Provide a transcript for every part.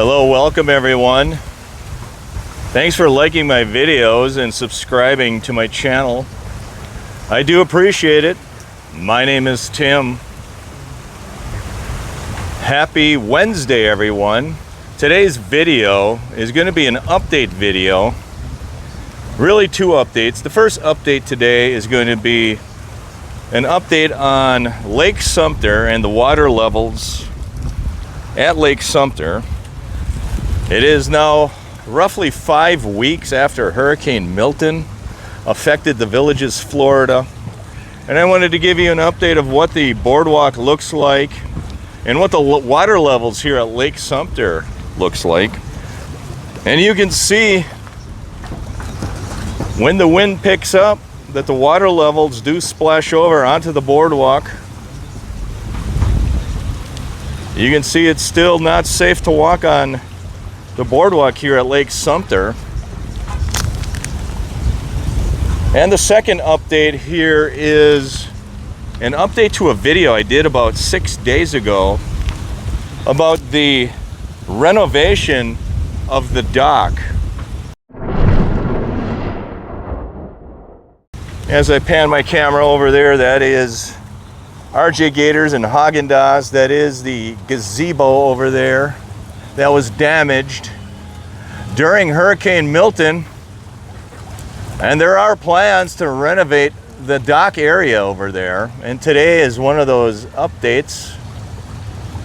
Hello, welcome everyone. Thanks for liking my videos and subscribing to my channel. I do appreciate it. My name is Tim. Happy Wednesday, everyone. Today's video is going to be an update video. Really two updates. The first update today is going to be an update on Lake Sumter and the water levels at Lake Sumter. It is now roughly 5 weeks after Hurricane Milton affected the villages, Florida. And I wanted to give you an update of what the boardwalk looks like and what the water levels here at Lake Sumter looks like. And you can see when the wind picks up that the water levels do splash over onto the boardwalk. You can see it's still not safe to walk on the boardwalk here at Lake Sumter. And the second update here is an update to a video I did about 6 days ago about the renovation of the dock. As I pan my camera over there, that is RJ Gators and Haagen-Dazs. That is the gazebo over there that was damaged during Hurricane Milton. And there are plans to renovate the dock area over there. And today is one of those updates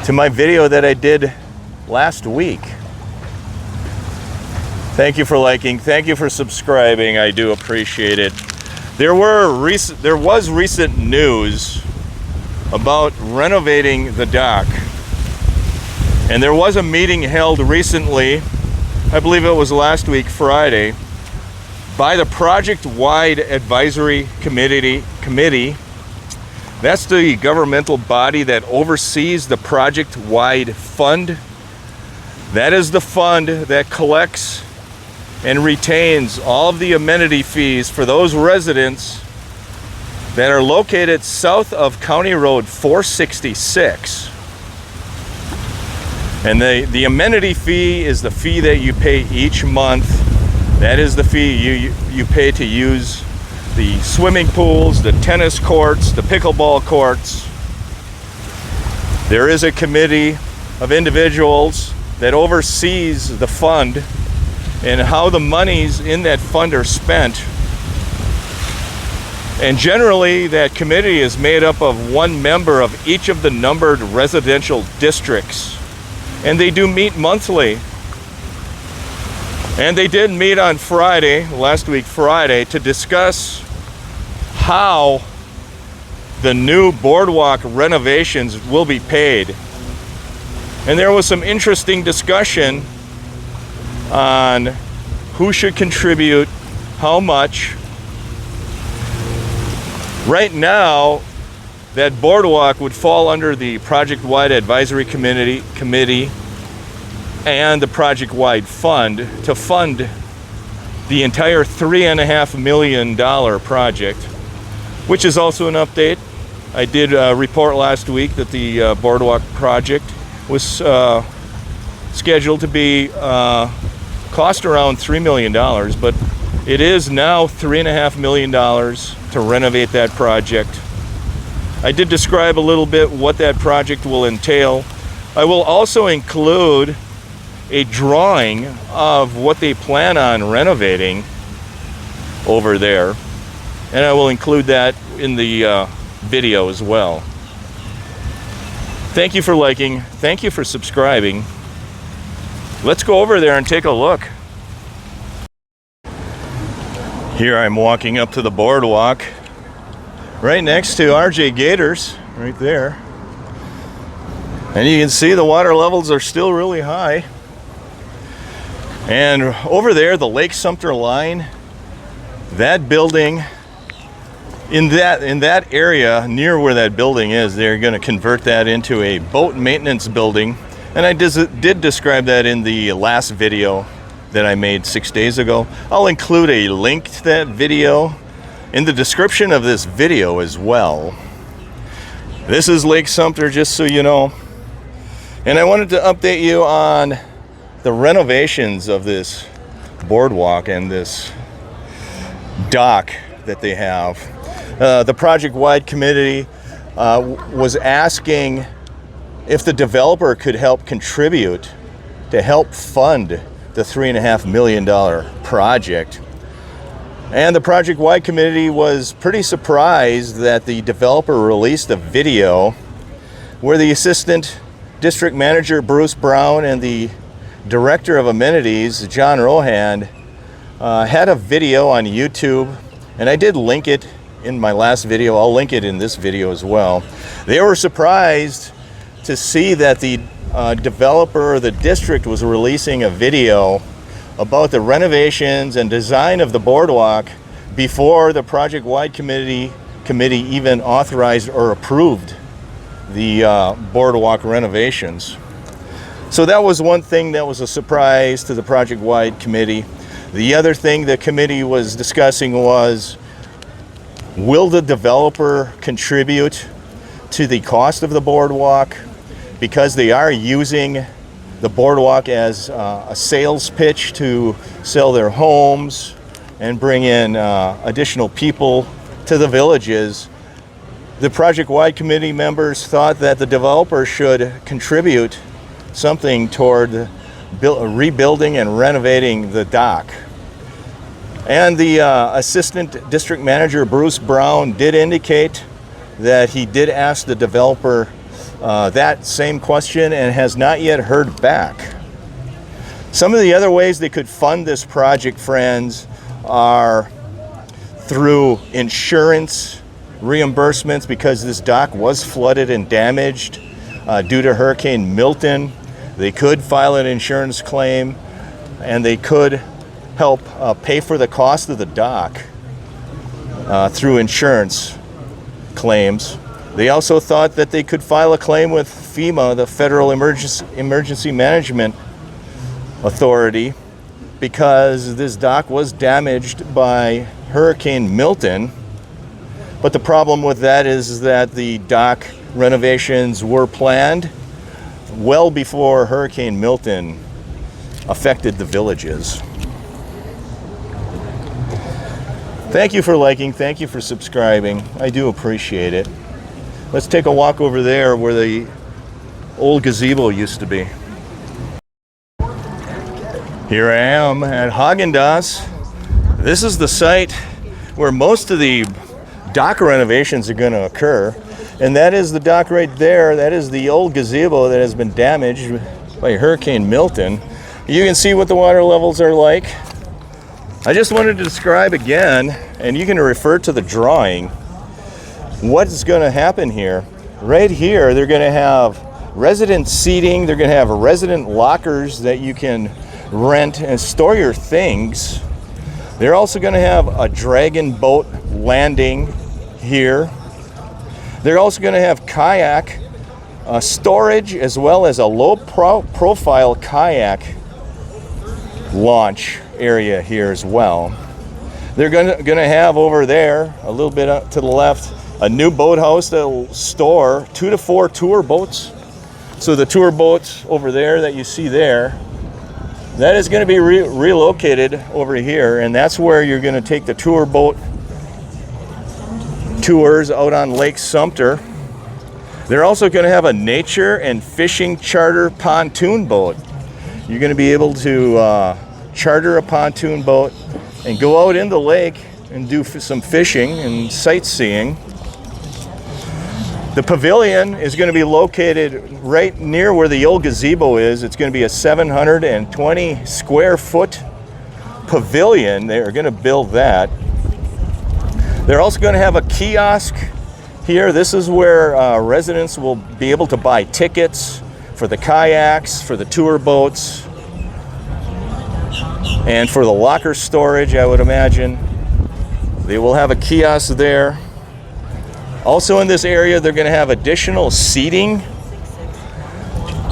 to my video that I did last week. Thank you for liking, thank you for subscribing, I do appreciate it. There was recent news about renovating the dock. And there was a meeting held recently, I believe it was last week, Friday, by the project-wide advisory committee. That's the governmental body that oversees the project-wide fund. That is the fund that collects and retains all of the amenity fees for those residents that are located south of County Road 466. And the amenity fee is the fee that you pay each month. That is the fee you pay to use the swimming pools, the tennis courts, the pickleball courts. There is a committee of individuals that oversees the fund and how the monies in that fund are spent. And generally that committee is made up of one member of each of the numbered residential districts. And they do meet monthly. And they did meet on Friday, last week Friday, to discuss how the new boardwalk renovations will be paid. And there was some interesting discussion on who should contribute, how much. Right now, that boardwalk would fall under the project-wide advisory committee and the project-wide fund to fund the entire $3.5 million project, which is also an update. I did report last week that the boardwalk project was scheduled to be cost around $3 million, but it is now $3.5 million to renovate that project. I did describe a little bit what that project will entail. I will also include a drawing of what they plan on renovating over there, and I will include that in the video as well. Thank you for liking, thank you for subscribing. Let's go over there and take a look. Here I'm walking up to the boardwalk right next to RJ Gators, right there. And you can see the water levels are still really high. And over there, the Lake Sumter line, that building, in that area near where that building is, they're going to convert that into a boat maintenance building. And I did describe that in the last video that I made 6 days ago. I'll include a link to that video in the description of this video as well. This is Lake Sumter, just so you know. And I wanted to update you on the renovations of this boardwalk and this dock that they have. The project-wide committee was asking if the developer could help contribute to help fund the $3.5 million project. And the project-wide committee was pretty surprised that the developer released a video where the assistant district manager, Bruce Brown, and the director of amenities, John Rohan, had a video on YouTube, and I did link it in my last video. I'll link it in this video as well. They were surprised to see that the developer, the district, was releasing a video about the renovations and design of the boardwalk before the project-wide committee even authorized or approved the boardwalk renovations. So that was one thing that was a surprise to the project-wide committee. The other thing the committee was discussing was, will the developer contribute to the cost of the boardwalk? Because they are using the boardwalk as a sales pitch to sell their homes and bring in additional people to the villages. The project-wide committee members thought that the developer should contribute something toward rebuilding and renovating the dock. And the assistant district manager, Bruce Brown, did indicate that he did ask the developer that same question and has not yet heard back. Some of the other ways they could fund this project, friends, are through insurance reimbursements, because this dock was flooded and damaged due to Hurricane Milton. They could file an insurance claim, and they could help pay for the cost of the dock through insurance claims. They also thought that they could file a claim with FEMA, the Federal Emergency Management Authority, because this dock was damaged by Hurricane Milton. But the problem with that is that the dock renovations were planned well before Hurricane Milton affected the villages. Thank you for liking, thank you for subscribing. I do appreciate it. Let's take a walk over there where the old gazebo used to be. Here I am at Haagen-Dazs. This is the site where most of the dock renovations are going to occur. And that is the dock right there. That is the old gazebo that has been damaged by Hurricane Milton. You can see what the water levels are like. I just wanted to describe again, and you can refer to the drawing, what's going to happen here. Right here, they're going to have resident seating. They're going to have resident lockers that you can rent and store your things. They're also going to have a dragon boat landing here. They're also going to have kayak storage, as well as a low profile kayak launch area here as well. They're going to have over there, a little bit up to the left, a new boathouse that will store 2 to 4 tour boats. So the tour boats over there that you see there, that is going to be relocated over here, and that's where you're going to take the tour boat tours out on Lake Sumter. They're also going to have a nature and fishing charter pontoon boat. You're going to be able to charter a pontoon boat and go out in the lake and do some fishing and sightseeing. The pavilion is going to be located right near where the old gazebo is. It's going to be a 720 square foot pavilion. They are going to build that. They're also going to have a kiosk here. This is where residents will be able to buy tickets for the kayaks, for the tour boats, and for the locker storage, I would imagine. They will have a kiosk there. Also in this area, they're going to have additional seating,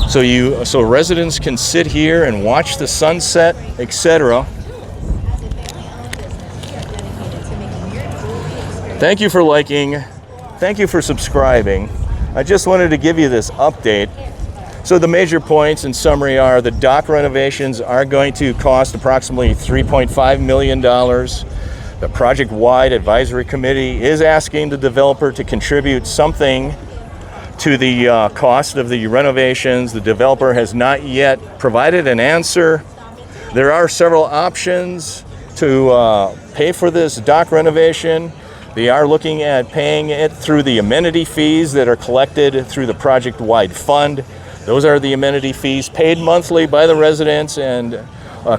so residents can sit here and watch the sunset, etc. Thank you for liking. Thank you for subscribing. I just wanted to give you this update So the major points in summary are the dock renovations are going to cost approximately $3.5 million. The project-wide advisory committee is asking the developer to contribute something to the cost of the renovations. The developer has not yet provided an answer. There are several options to pay for this dock renovation. They are looking at paying it through the amenity fees that are collected through the project-wide fund. Those are the amenity fees paid monthly by the residents and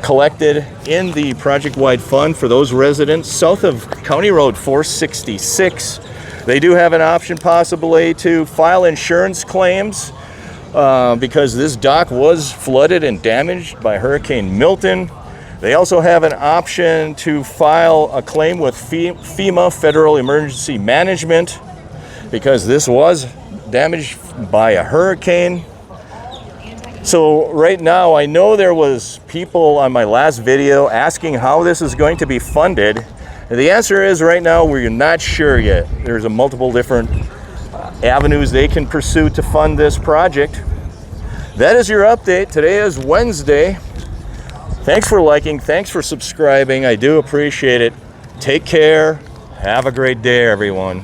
collected in the project-wide fund for those residents south of County Road 466. They do have an option possibly to file insurance claims because this dock was flooded and damaged by Hurricane Milton. They also have an option to file a claim with FEMA, Federal Emergency Management, because this was damaged by a hurricane. So right now, I know there was people on my last video asking how this is going to be funded. And the answer is right now, we're not sure yet. There's a multiple different avenues they can pursue to fund this project. That is your update. Today is Wednesday. Thanks for liking. Thanks for subscribing. I do appreciate it. Take care. Have a great day, everyone.